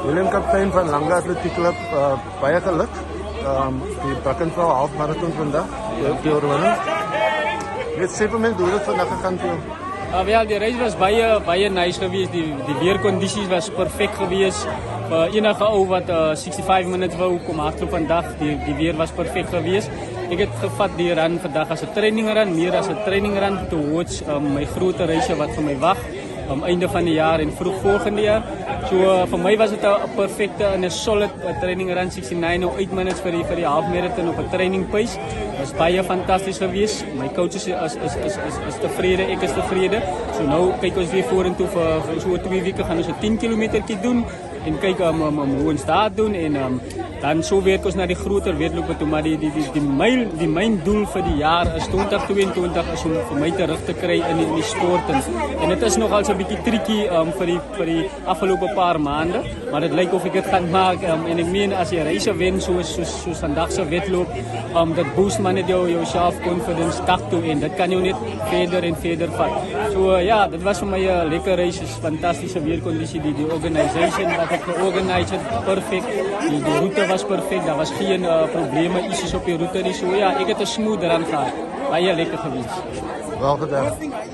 Willem kaptein van Langa Athletic Club, baie geluk. Die Brackenfell halfmarathon vandag, die oorwinning. Weet sê vir my hoe dit vandag gegaan vir jou? Wel, die reis was baie nice geweest. Die weerkondisies was perfect geweest. Enige ou wat 65 minutes wou kom hardloop vandag, die weer was perfect geweest. Ek het gevat die run vandag as 'n training run, meer as 'n training run towards my groter reise wat vir my wag. Einde van die jaar en vroeg volgende jaar. So vir my was dit 'n perfekte en 'n solid training run 69 minutes vir die half marathon op 'n training pace. Dit was baie fantasties geweest. My coaches is tevrede, ek is tevrede. So nou kyk ons weer vorentoe vir so 2 weke gaan ons 'n 10 kilometertjie doen en kyk hoe ons daar doen en dan so werk ons na die groter wedlope toe, maar die myn doel vir die jaar is 2022 is om vir my terug te kry in die sport en dit is nogal so 'n bietjie tricky vir die afgelope paar maande, maar dit lyk of ek dit gaan maak en ek meen as jy reise wen soos vandag se wedloop, dit boost man net jou self-confidence dag toe en dit kan jou net verder en verder vat. So ja, dit was vir my 'n lekker reis, fantastiese weerkondisie, die organisation wat ek georganiseer het, perfect, die route was perfect, daar was geen probleme, issues op die route nie, so ja, ek het 'n smooth run gehad, baie lekker geweest. Wel gedaan.